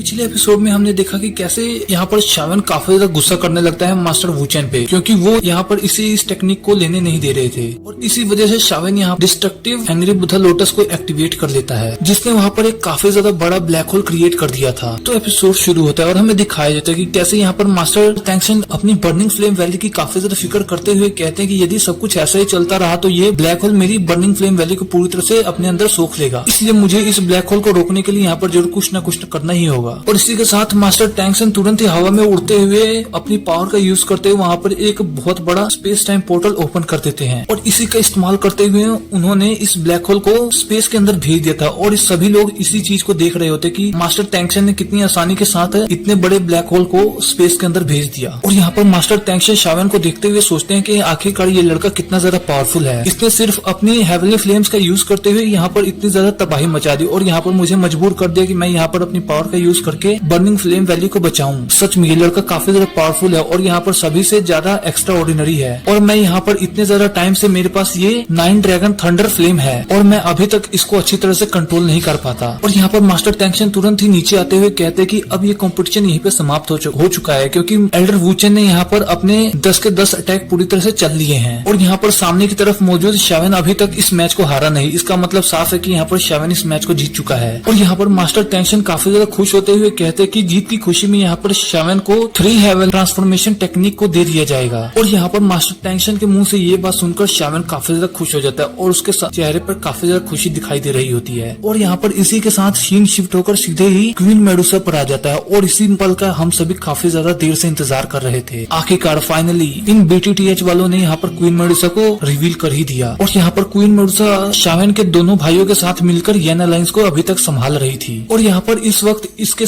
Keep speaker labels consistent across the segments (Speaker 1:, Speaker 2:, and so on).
Speaker 1: पिछले एपिसोड में हमने देखा कि कैसे यहाँ पर शावन काफी ज्यादा गुस्सा करने लगता है मास्टर वुचेन पे, क्योंकि वो यहाँ पर इस टेक्निक को लेने नहीं दे रहे थे और इसी वजह से शावन यहाँ डिस्ट्रक्टिव एंग्री बुद्धा लोटस को एक्टिवेट कर लेता है, जिसने वहाँ पर एक काफी ज्यादा बड़ा ब्लैक होल क्रिएट कर दिया था। तो एपिसोड शुरू होता है और हमें दिखाया जाता है कि कैसे यहाँ पर मास्टर टैंक्सन अपनी बर्निंग फ्लेम वैली की काफी ज्यादा फिक्र करते हुए कहते हैं कि यदि सब कुछ ऐसा ही चलता रहा तो ये ब्लैक होल मेरी बर्निंग फ्लेम वैली को पूरी तरह से अपने अंदर सोख लेगा, इसलिए मुझे इस ब्लैक होल को रोकने के लिए यहाँ पर जरूर कुछ न कुछ करना ही होगा। और इसी के साथ मास्टर टैंक्सन तुरंत ही हवा में उड़ते हुए अपनी पावर का यूज करते हुए वहाँ पर एक बहुत बड़ा स्पेस टाइम पोर्टल ओपन कर देते हैं और इसी का इस्तेमाल करते हुए उन्होंने इस ब्लैक होल को स्पेस के अंदर भेज दिया था। और इस सभी लोग इसी चीज को देख रहे होते कि मास्टर टैंक्सन ने कितनी आसानी के साथ इतने बड़े ब्लैक होल को स्पेस के अंदर भेज दिया। और यहाँ पर मास्टर टैंक्सन शावन को देखते हुए सोचते हैं कि आखिरकार ये लड़का कितना ज्यादा पावरफुल है, इसने सिर्फ अपनी हेवनली फ्लेम्स का यूज करते हुए यहाँ पर इतनी ज्यादा तबाही मचा दी और यहाँ पर मुझे मजबूर कर दिया कि मैं यहाँ पर अपनी पावर का यूज करके बर्निंग फ्लेम वैली को बचाऊं। सच में ये लड़का काफी ज्यादा पावरफुल है और यहाँ पर सभी से ज्यादा एक्स्ट्रा ऑर्डिनरी है और मैं यहाँ पर इतने ज्यादा टाइम से मेरे पास ये 9 ड्रैगन थंडर फ्लेम है और मैं अभी तक इसको अच्छी तरह से कंट्रोल नहीं कर पाता। और यहाँ पर मास्टर टैंक्सन तुरंत ही नीचे आते हुए कहते हैं कि अब ये कंपटीशन यहीं पे समाप्त हो चुका है, क्योंकि एल्डर वुचेन ने यहाँ पर अपने 10 के 10 अटैक पूरी तरह से चल लिए हैं और यहाँ पर सामने की तरफ मौजूद शावन अभी तक इस मैच को हारा नहीं। इसका मतलब साफ है कि यहाँ पर शावन इस मैच को जीत चुका है। और यहाँ पर मास्टर टैंक्सन काफी ज्यादा खुश होते हुए कहते हैं कि जीत की खुशी में यहाँ पर शावन को 3 हेवन ट्रांसफॉर्मेशन टेक्निक को दे दिया जाएगा। और यहाँ पर मास्टर टैंक्सन के मुंह से ये बात सुनकर शावन काफी ज्यादा खुश हो जाता है और उसके चेहरे पर काफी ज्यादा खुशी दिखाई दे रही होती है। और यहाँ पर इसी के साथ सीन शिफ्ट होकर सीधे ही क्वीन मेडुसा पर आ जाता है और इसी पल का हम सभी काफी ज्यादा देर से इंतजार कर रहे थे। आखिरकार फाइनली इन BTTH वालों ने यहाँ पर क्वीन मेडुसा को रिवील कर ही दिया और यहाँ पर क्वीन मेडुसा शावन के दोनों भाइयों के साथ मिलकर येन अलायंस को अभी तक संभाल रही थी। और यहाँ पर इस वक्त इसके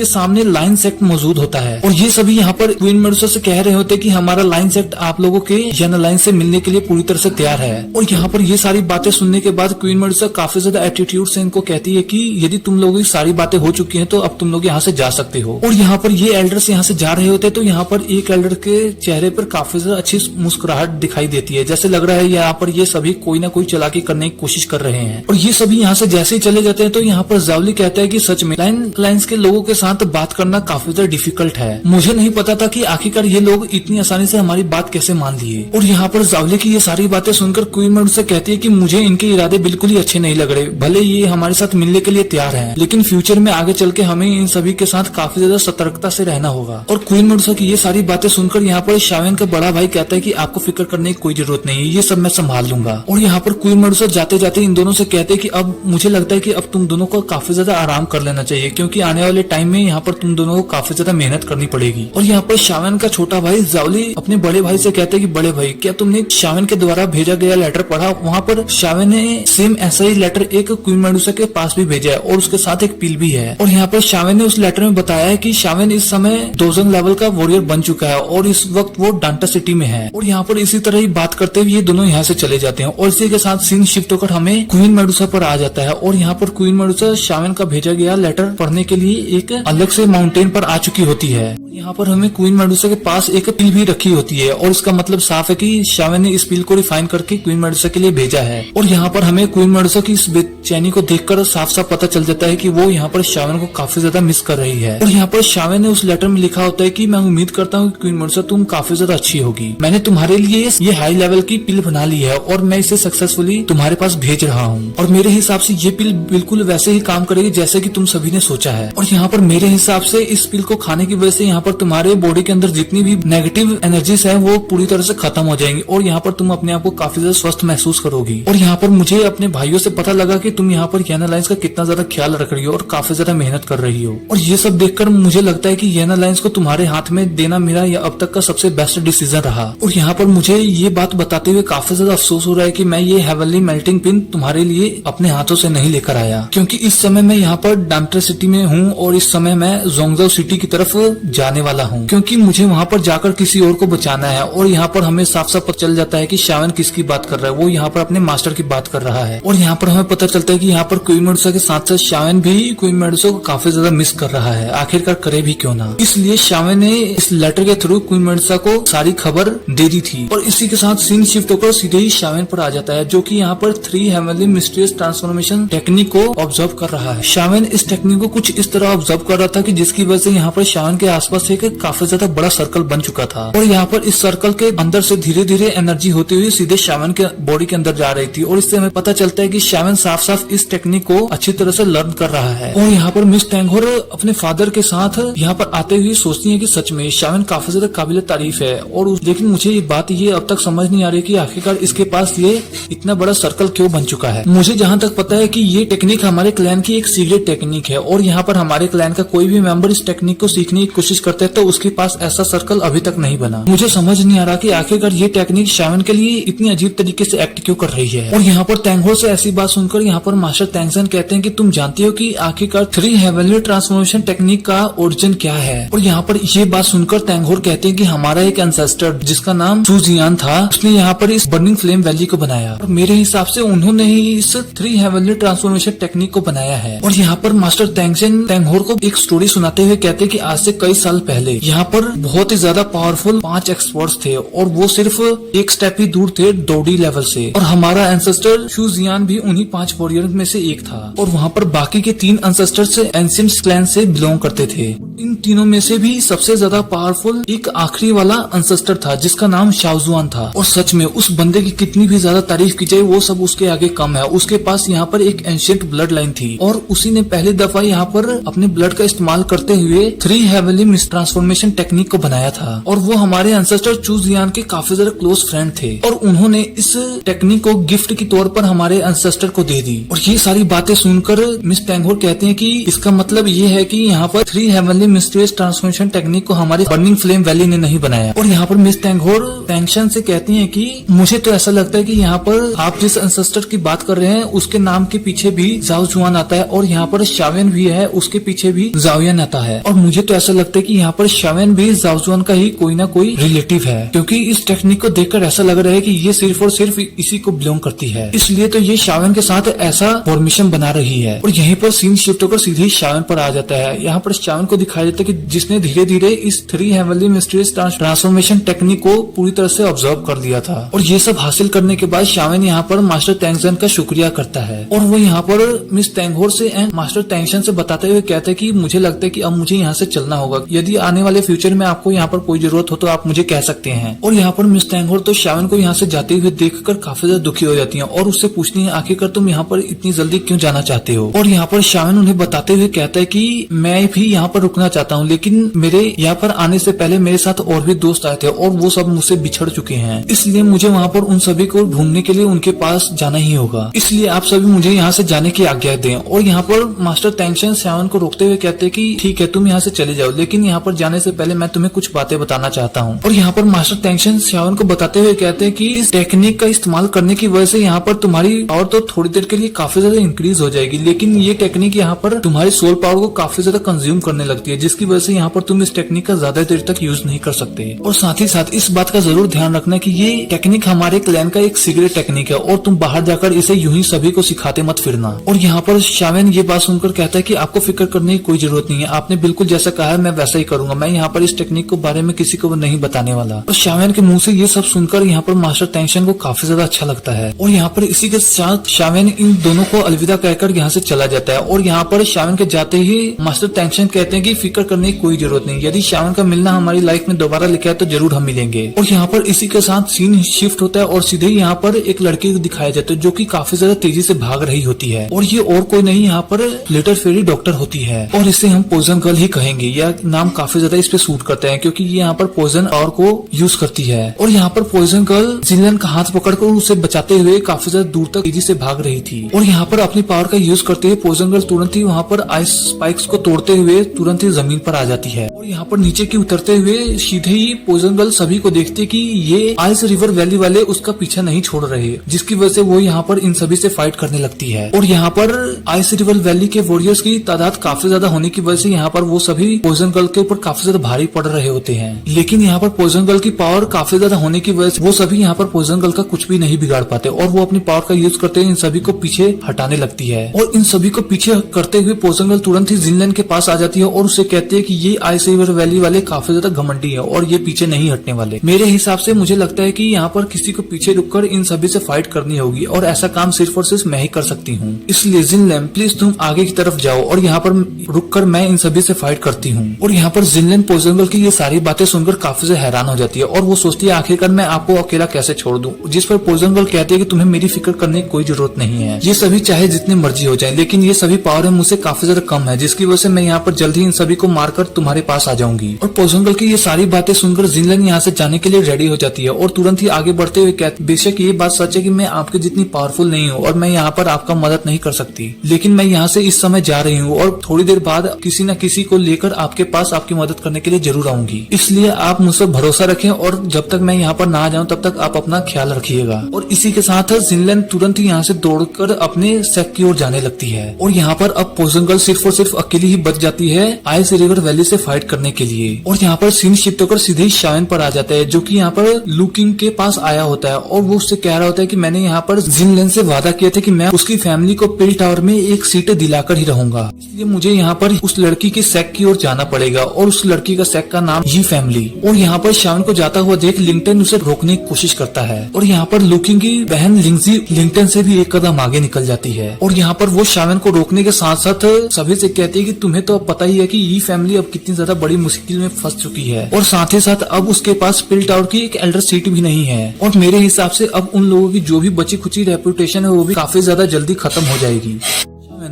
Speaker 1: सामने लाइन सेक्ट मौजूद होता है और ये सभी यहाँ पर क्वीन मेडुसा से कह रहे होते कि हमारा लाइन सेक्ट आप लोगों के येन अलायंस से मिलने के लिए पूरी तरह से तैयार है। और यहाँ पर ये सारी बातें सुनने के बाद क्वीन मेडुसा काफी ज्यादा एटीट्यूड से इनको कहती है कि यदि तुम लोगों की सारी बातें हो चुकी हैं तो अब तुम लोग यहाँ से जा सकते हो। और यहाँ पर ये एल्डर्स यहाँ से जा रहे होते तो यहाँ पर एक एल्डर के चेहरे पर काफी ज्यादा अच्छी मुस्कुराहट दिखाई देती है, जैसे लग रहा है यहाँ पर ये सभी कोई ना कोई चालाकी करने की कोशिश कर रहे हैं। और ये सभी यहाँ से जैसे ही चले जाते हैं तो यहाँ पर जावली कहता है कि सच में लाइन्स के लोगों के साथ बात करना काफी ज्यादा डिफिकल्ट है। मुझे नहीं पता था कि आखिरकार ये लोग इतनी आसानी से हमारी बात कैसे मान लिए। और यहाँ पर जावली की ये सारी बातें सुनकर क्वीन मेडुसा कहती है कि मुझे इनके इरादे बिल्कुल ही अच्छे नहीं लग रहे। भले ये हमारे साथ मिलने के लिए तैयार हैं, लेकिन फ्यूचर में आगे चल के हमें इन सभी के साथ काफी ज्यादा सतर्कता से रहना होगा। और क्वीन मेडुसा की ये सारी बातें सुनकर यहाँ पर शावन का बड़ा भाई कहता है कि आपको फिक्र करने की कोई जरूरत नहीं है, ये सब मैं संभाल लूंगा। और यहाँ पर क्वीन मेडुसा जाते जाते इन दोनों से कहते हैं कि अब मुझे लगता है कि अब तुम दोनों को काफी ज्यादा आराम कर लेना चाहिए, क्योंकि आने वाले टाइम में यहाँ पर तुम दोनों को काफी ज्यादा मेहनत करनी पड़ेगी। और यहाँ पर शावन का छोटा भाई जावली अपने बड़े भाई से कहते हैं कि बड़े भाई, क्या तुमने शावन के द्वारा भेजा गया लेटर पढ़ा? वहाँ पर शावन ने सेम ऐसा ही लेटर एक क्वीन मेडुसा के पास भी भेजा है और उसके साथ एक पिल भी है। और यहाँ पर शावन ने उस लेटर में बताया है कि शावन इस समय दोजंग लेवल का वॉरियर बन चुका है और इस वक्त वो डांटा सिटी में है। और यहाँ पर इसी तरह ही बात करते हुए ये दोनों यहाँ से चले जाते हैं और इसी के साथ सीन शिफ्ट होकर हमें क्वीन मेडुसा पर आ जाता है। और यहाँ पर क्वीन मेडुसा शावन का भेजा गया लेटर पढ़ने के लिए एक अलग से माउंटेन पर आ चुकी होती है। यहाँ पर हमें क्वीन मेडुसा के पास एक पिल भी रखी होती है और इसका मतलब साफ है कि शावन ने इस पिल को रिफाइन करके क्वीन मेडुसा के लिए भेजा है। और यहाँ पर हमें क्वीन मेडुसा की इस बेचैनी को देखकर साफ साफ पता चल जाता है कि वो यहाँ पर शावन को काफी ज्यादा मिस कर रही है। और यहाँ पर शावन ने उस लेटर में लिखा होता है कि मैं उम्मीद करता हूँ क्वीन मेडुसा तुम काफी ज्यादा अच्छी होगी। मैंने तुम्हारे लिए ये हाई लेवल की पिल बना ली है और मैं इसे सक्सेसफुली तुम्हारे पास भेज रहा हूँ और मेरे हिसाब से ये पिल बिल्कुल वैसे ही काम करेगी जैसे कि तुम सभी ने सोचा है। और यहाँ पर मेरे हिसाब से इस पिल को खाने की वजह से यहाँ पर तुम्हारे बॉडी के अंदर जितनी भी नेगेटिव एनर्जीज है वो पूरी तरह से खत्म हो जाएंगी और यहाँ पर तुम अपने आप को काफी ज्यादा स्वस्थ महसूस करोगी। और यहाँ पर मुझे अपने भाइयों से पता लगा कि तुम यहाँ पर येन अलायंस का कितना ज्यादा ख्याल रख रही हो और काफी ज्यादा मेहनत कर रही हो। और ये सब देखकर मुझे लगता है कि येन अलायंस को तुम्हारे हाथ में देना मेरा अब तक का सबसे बेस्ट डिसीजन रहा। और यहाँ पर मुझे ये बात बताते हुए काफी ज्यादा अफसोस हो रहा है कि मैं ये हेवनली मेल्टिंग पिन तुम्हारे लिए अपने हाथों से नहीं लेकर आया, क्योंकि इस समय मैं यहाँ पर डांटर सिटी में हूँ और इस समय मैं जोंगजाओ सिटी की तरफ जा जाने वाला हूँ, क्योंकि मुझे वहाँ पर जाकर किसी और को बचाना है। और यहाँ पर हमें साफ साफ पता चल जाता है कि शावन किसकी बात कर रहा है, वो यहाँ पर अपने मास्टर की बात कर रहा है। और यहाँ पर हमें पता चलता है कि यहाँ पर क्वीन मेडुसा के साथ साथ शावन भी क्वीन मेडुसा को काफी ज्यादा मिस कर रहा है। आखिरकार करे भी क्यों ना, इसलिए शावन ने इस लेटर के थ्रू क्वीन मेडुसा को सारी खबर दे दी थी। और इसी के साथ सीन शिफ्ट होकर सीधे ही शावन पर आ जाता है, जो कि यहाँ पर 3 हेवनली मिस्टीरियस ट्रांसफॉर्मेशन टेक्निक को ऑब्जर्व कर रहा है। शावन इस टेक्निक को कुछ इस तरह ऑब्जर्व कर रहा था कि जिसकी वजह से यहाँ पर शावन के आसपास एक काफी ज्यादा बड़ा सर्कल बन चुका था। और यहाँ पर इस सर्कल के अंदर से धीरे धीरे एनर्जी होती हुई सीधे शावन के बॉडी के अंदर जा रही थी। और इससे हमें पता चलता है कि शावन साफ साफ इस टेक्निक को अच्छी तरह से लर्न कर रहा है। और यहाँ पर मिस टैंगहोर अपने फादर के साथ यहाँ पर आते हुए सोचती है कि सच में शावन काफी ज्यादा काबिल तारीफ है। और लेकिन मुझे ये बात ये अब तक समझ नहीं आ रही कि आखिरकार इसके पास ये इतना बड़ा सर्कल क्यों बन चुका है। मुझे जहाँ तक पता है कि ये टेक्निक हमारे क्लैन की एक सीक्रेट टेक्निक है, और यहाँ पर हमारे क्लैन का कोई भी मेंबर इस टेक्निक को सीखने की कोशिश करता है तो उसके पास ऐसा सर्कल अभी तक नहीं बना। मुझे समझ नहीं आ रहा कि आखिरकार ये टेक्निक शावन के लिए इतनी अजीब तरीके से एक्ट क्यों कर रही है। और यहाँ पर टैंगहोर से ऐसी बात सुनकर यहाँ पर मास्टर टैंगसन कहते हैं कि तुम जानती हो कि आखिरकार 3 हेवनली ट्रांसफॉर्मेशन टेक्निक का ओरिजिन क्या है। और यहाँ पर ये बात सुनकर टैंगहोर कहते हैं कि हमारा एक एंसेस्टर जिसका नाम चूजियान था, उसने यहाँ पर इस बर्निंग फ्लेम वैली को बनाया। और मेरे हिसाब से उन्होंने ही इस 3 हेवनली ट्रांसफॉर्मेशन टेक्निक को बनाया है। और यहाँ पर मास्टर टैंगसन टैंगहोर को एक स्टोरी सुनाते हुए कहते हैं कि आज से कई साल पहले यहाँ पर बहुत ही ज्यादा पावरफुल 5 एक्सपर्ट्स थे, और वो सिर्फ एक स्टेप ही दूर थे डोडी लेवल से। और हमारा एंसेस्टर शूजियान भी उन्हीं 5 वॉरियर में से एक था। और वहाँ पर बाकी के 3 एंसेस्टर्स एंशिएंट क्लैन से बिलोंग करते थे। इन तीनों में से भी सबसे ज्यादा पावरफुल एक आखिरी वाला एंसेस्टर था जिसका नाम शाओजुआन था। और सच में उस बंदे की कितनी भी ज्यादा तारीफ की जाए वो सब उसके आगे कम है। उसके पास यहाँ पर एक एंशिएंट ब्लड लाइन थी, और उसी ने पहली दफा यहाँ पर अपने ब्लड का इस्तेमाल करते हुए 3 हेवनली ट्रांसफॉर्मेशन टेक्निक को बनाया था। और वो हमारे एंसेस्टर चूजियान के काफी ज्यादा क्लोज फ्रेंड थे, और उन्होंने इस टेक्निक को गिफ्ट के तौर पर हमारे एंसेस्टर को दे दी। और ये सारी बातें सुनकर मिस टैंगहोर कहते हैं कि इसका मतलब ये है कि यहाँ पर 3 हेवनली मिस्टीरियस ट्रांसफॉर्मेशन टेक्निक को हमारे बर्निंग फ्लेम वैली ने नहीं बनाया। और यहाँ पर मिस टैंगहोर टैंगसन से कहती हैं कि मुझे तो ऐसा लगता है कि यहाँ पर आप जिस एंसेस्टर की बात कर रहे हैं उसके नाम के पीछे भी जाओजुआन आता है, और यहाँ पर शावन भी है उसके पीछे भी जाओयान आता है। और मुझे तो ऐसा लगता है कि यहाँ पर शावन भी जाओजुआन का ही कोई ना कोई रिलेटिव है, क्योंकि इस टेक्निक को देखकर ऐसा लग रहा है कि ये सिर्फ और सिर्फ इसी को बिलोंग करती है, इसलिए तो ये शावन के साथ ऐसा फॉर्मेशन बना रही है। और यहीं पर सीन शिफ्ट होकर सीधे शावन पर आ जाता है। यहाँ पर शावन को दिखाया जाता है कि जिसने धीरे धीरे इस 3 हेवनली मिस्टीरियस ट्रांसफॉर्मेशन टेक्निक को पूरी तरह से ऑब्जर्व कर लिया था। और ये सब हासिल करने के बाद शावन यहाँ पर मास्टर टैंगसन का शुक्रिया करता है, और वो यहाँ पर मिस टैंगहोर से मास्टर टैंगसन से बताते हुए कहते हैं कि मुझे लगता है कि अब मुझे यहाँ से चलना होगा। यदि आने वाले फ्यूचर में आपको यहाँ पर कोई जरूरत हो तो आप मुझे कह सकते हैं। और यहाँ पर मिस टैंगहोर तो शावन को यहाँ से जाते हुए देखकर काफी ज्यादा दुखी हो जाती है, और उससे पूछती है आखिरकार तुम यहाँ पर इतनी जल्दी क्यों जाना चाहते हो। और यहाँ पर शावन उन्हें बताते हुए कहता है कि मैं भी यहाँ पर रुकना चाहता हूँ, लेकिन मेरे यहाँ पर आने से पहले मेरे साथ और भी दोस्त आए थे और वो सब मुझसे बिछड़ चुके हैं, इसलिए मुझे वहाँ पर उन सभी को ढूंढने के लिए उनके पास जाना ही होगा। इसलिए आप सभी मुझे यहाँ से जाने की आज्ञा दें। और यहाँ पर मास्टर टैंगसन शावन को रोकते हुए कहते हैं कि ठीक है तुम यहाँ से चले जाओ, लेकिन यहाँ पर जाने से पहले मैं तुम्हें कुछ बातें बताना चाहता हूँ। और यहाँ पर मास्टर टैंगसन शावन को बताते हुए कहते हैं कि इस टेक्निक का इस्तेमाल करने की वजह से यहाँ पर तुम्हारी पावर तो थोड़ी देर के लिए काफी ज्यादा इंक्रीज हो जाएगी, लेकिन ये टेक्निक यहाँ पर तुम्हारी सोल पावर को काफी ज्यादा कंज्यूम करने लगती है, जिसकी वजह से यहाँ पर तुम इस टेक्निक का ज्यादा देर तक यूज नहीं कर सकते। और साथ ही साथ इस बात का जरूर ध्यान रखना कि ये टेक्निक हमारे क्लैन का एक सीक्रेट टेक्निक है, और तुम बाहर जाकर इसे यूं ही सभी को सिखाते मत फिरना। और यहाँ पर शावन ये बात सुनकर कहता है कि आपको फिक्र करने की कोई जरूरत नहीं है, आपने बिल्कुल जैसा कहा है मैं वैसा ही करूंगा, मैं यहाँ पर इस टेक्निक के बारे में किसी को नहीं बताने वाला। और शावन के मुंह से ये सब सुनकर यहाँ पर मास्टर टैंगसन को काफी ज्यादा अच्छा लगता है। और यहाँ पर इसी के साथ शावन इन दोनों को अलविदा कहकर यहाँ से चला जाता है। और यहाँ पर शावन के जाते ही मास्टर टैंगसन कहते हैं कि फिक्र करने की कोई जरूरत नहीं, यदि शावन का मिलना हमारी लाइफ में दोबारा लिखा है तो जरूर हम मिलेंगे। और यहाँ पर इसी के साथ सीन शिफ्ट होता है और सीधे यहाँ पर एक लड़की को दिखाया जाता है जो कि काफी ज्यादा तेजी से भाग रही होती है, और ये और कोई नहीं यहाँ पर लिटिल फेरी डॉक्टर होती है, और इसे हम पॉइजन गर्ल ही कहेंगे। यह नाम काफी ज्यादा इस पे सूट करता है क्योंकि ये यहाँ पर पॉइजन पावर को यूज करती है। और यहाँ पर पॉइजन गर्ल जिनलन का हाथ पकड़कर उसे बचाते हुए काफी ज्यादा दूर तक तेजी से भाग रही थी। और यहाँ पर अपनी पावर का यूज करते हुए पॉइजन गर्ल तुरंत ही वहाँ पर आइस स्पाइक्स को तोड़ते हुए तुरंत ही जमीन पर आ जाती है और यहाँ पर नीचे की उतरते हुए सीधे ही पॉइजन गर्ल सभी को देखते कि ये आइस रिवर वैली वाले उसका पीछा नहीं छोड़ रहे, जिसकी वजह से वो यहाँ पर इन सभी से फाइट करने लगती है। और यहाँ पर आइस रिवर वैली के वॉरियर्स की तादाद काफी ज्यादा होने की वजह से यहाँ पर वो सभी पॉइजन गर्ल के ऊपर काफी ज्यादा भारी पड़ रहे होते हैं। लेकिन यहाँ पर पॉइजन गर्ल की पावर काफी ज्यादा होने की वजह से वो सभी यहाँ पर पॉइजन गर्ल का कुछ भी नहीं बिगाड़ पाते और वो अपनी पावर का यूज करते हुए इन सभी को पीछे हटाने लगती है। और इन सभी को पीछे करते हुए पॉइजन गर्ल तुरंत ही जिनलैन के पास आ जाती है और उससे कहती है कि ये आइस रिवर वैली वाले काफी ज्यादा घमंडी है और ये पीछे नहीं हटने वाले। मेरे हिसाब से मुझे लगता है कि यहाँ पर किसी को पीछे रुककर इन सभी से फाइट करनी होगी और ऐसा काम सिर्फ और सिर्फ मैं ही कर सकती हूँ। इसलिए जिनलैन प्लीज तुम आगे की तरफ जाओ और यहाँ पर रुककर मैं इन सभी से फाइट करती हूँ। और यहाँ पर जिनलैन पॉइजन गर्ल की ये सारी बातें सुनकर काफी ज्यादा हैरान हो जाती है और वो सोचती है आखिरकार मैं आपको अकेला कैसे छोड़ दूं। जिस पर पॉइजन गर्ल कहती है कि तुम्हें मेरी फिक्र करने की कोई जरूरत नहीं है, ये सभी चाहे जितने मर्जी हो जाए, लेकिन ये सभी पावर मुझसे काफी ज्यादा कम है, जिसकी वजह से मैं यहाँ पर जल्दी इन सभी को मारकर तुम्हारे पास आ जाऊंगी। और पॉइजन गर्ल की ये सारी बातें सुनकर जिनलैन यहाँ से जाने के लिए रेडी हो जाती है और तुरंत ही आगे बढ़ते हुए कहती बेशक ये बात सच है कि मैं आपके जितनी पावरफुल नहीं हूँ और मैं यहाँ पर आपका मदद नहीं कर सकती, लेकिन मैं यहाँ से इस समय जा रही हूँ और थोड़ी देर बाद किसी न किसी को लेकर आपके पास आपकी मदद करने के लिए जरूर आऊंगी। इसलिए आप मुझसे भरोसा रखें और जब तक मैं यहाँ पर ना आ जाऊँ तब तक आप अपना ख्याल रखिएगा। और इसी के साथ जिनलैन तुरंत ही यहाँ से दौड़कर अपने सेक की ओर जाने लगती है। और यहाँ पर अब पॉइजन गर्ल सिर्फ और सिर्फ अकेली ही बच जाती है आइस रिवर वैली से फाइट करने के लिए। और यहाँ पर सीन शिफ्ट होकर सीधे ही शावेन पर आ जाता है, जो कि यहाँ पर लुकिंग के पास आया होता है और वो उससे कह रहा होता है कि मैंने यहाँ पर जिनलैन से वादा किया था कि मैं उसकी फैमिली को पिल टावर में एक सीट दिलाकर ही रहूंगा, इसलिए मुझे यहाँ पर उस लड़की के सेक की ओर जाना पड़ेगा और उस लड़की का सेक का नाम यी फैमिली। और यहाँ पर शावेन को जाता हुआ देख लिंगटन उसे रोकने की कोशिश करता है और यहाँ पर लुकिंग की बहन लिंगजी लिंगटन से भी एक कदम आगे निकल जाती है। और यहाँ पर वो शावेन को रोकने के साथ साथ सभी से कहती है कि तुम्हें तो अब पता ही है कि यी फैमिली अब कितनी ज्यादा बड़ी मुश्किल में फंस चुकी है और साथ ही साथ अब उसके पास पिल टावर की एक एल्डर सीट भी नहीं है और मेरे हिसाब से अब उन लोगों की जो भी बची खुची रेपुटेशन है वो भी काफी ज्यादा जल्दी खत्म हो जाएगी।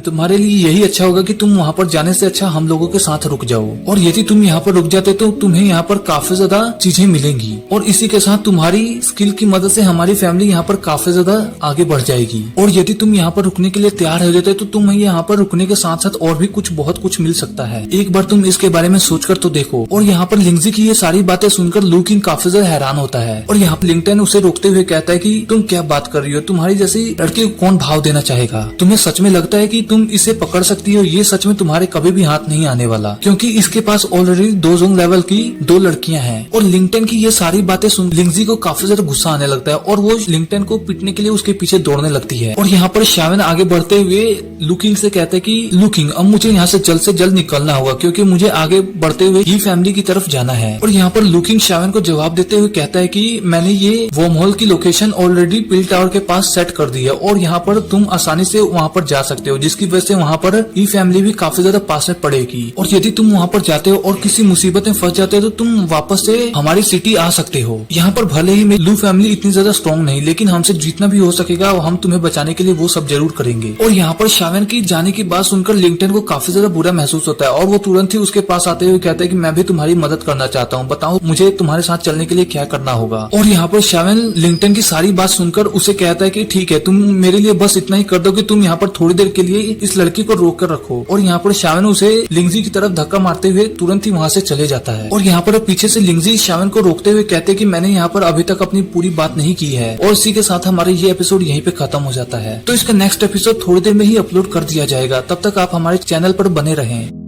Speaker 1: तुम्हारे लिए यही अच्छा होगा कि तुम वहाँ पर जाने से अच्छा हम लोगों के साथ रुक जाओ, और यदि तुम यहाँ पर रुक जाते तो तुम्हें यहाँ पर काफी ज्यादा चीजें मिलेंगी और इसी के साथ तुम्हारी स्किल की मदद से हमारी फैमिली यहाँ पर काफी ज्यादा आगे बढ़ जाएगी। और यदि तुम यहाँ पर रुकने के लिए तैयार हो जाते तो तुम्हें यहाँ पर रुकने के साथ साथ और भी बहुत कुछ मिल सकता है। एक बार तुम इसके बारे में सोचकर तो देखो। और यहाँ पर लिंगजी की ये सारी बातें सुनकर लुकिंग काफी ज्यादा हैरान होता है और यहाँ पर लिंगटन उसे रोकते हुए कहता है कि तुम क्या बात कर रही हो, तुम्हारी जैसी लड़की को कौन भाव देना चाहेगा, तुम्हें सच में लगता है कि तुम इसे पकड़ सकती हो? ये सच में तुम्हारे कभी भी हाथ नहीं आने वाला, क्योंकि इसके पास ऑलरेडी 2 जोंग लेवल की 2 लड़कियां हैं। और लिंगटन की ये सारी बातें सुन लिंगजी को काफी ज्यादा गुस्सा आने लगता है और वो लिंगटन को पीटने के लिए उसके पीछे दौड़ने लगती है। और यहाँ पर शावेन आगे बढ़ते हुए लुकिंग से कहते हैं कि लुकिंग अब मुझे यहाँ से जल्द निकलना होगा क्योंकि मुझे आगे बढ़ते हुए ही फैमिली की तरफ जाना है। और यहाँ पर लुकिंग शावेन को जवाब देते हुए कहता है कि मैंने ये वर्म होल की लोकेशन ऑलरेडी पिल टावर के पास सेट कर दी है और यहाँ पर तुम आसानी से वहाँ पर जा सकते हो, जिसकी वजह से वहाँ पर ई फैमिली भी काफी ज्यादा पास में पड़ेगी। और यदि तुम वहाँ पर जाते हो और किसी मुसीबत में फंस जाते हो तो तुम वापस से हमारी सिटी आ सकते हो। यहाँ पर भले ही लू फैमिली इतनी ज्यादा स्ट्रॉन्ग नहीं, लेकिन हमसे जितना भी हो सकेगा हम तुम्हें बचाने के लिए वो सब जरूर करेंगे। और यहाँ पर शावेन की जाने की बात सुनकर लिंगटन को काफी ज्यादा बुरा महसूस होता है और वो तुरंत ही उसके पास आते हुए कहता है कि मैं भी तुम्हारी मदद करना चाहता हूँ, बताओ मुझे तुम्हारे साथ चलने के लिए क्या करना होगा। और यहाँ पर शावेन लिंगटन की सारी बात सुनकर उसे कहता है कि ठीक है, तुम मेरे लिए बस इतना ही कर दो कि तुम यहाँ पर थोड़ी देर के लिए इस लड़की को रोक कर रखो। और यहाँ पर शावेन उसे लिंगजी की तरफ धक्का मारते हुए तुरंत ही वहाँ से चले जाता है। और यहाँ पर पीछे से लिंगजी शावेन को रोकते हुए कहते हैं कि मैंने यहाँ पर अभी तक अपनी पूरी बात नहीं की है। और इसी के साथ हमारा ये एपिसोड यहीं पे खत्म हो जाता है। तो इसका नेक्स्ट एपिसोड थोड़ी देर में ही अपलोड कर दिया जाएगा, तब तक आप हमारे चैनल पर बने रहें।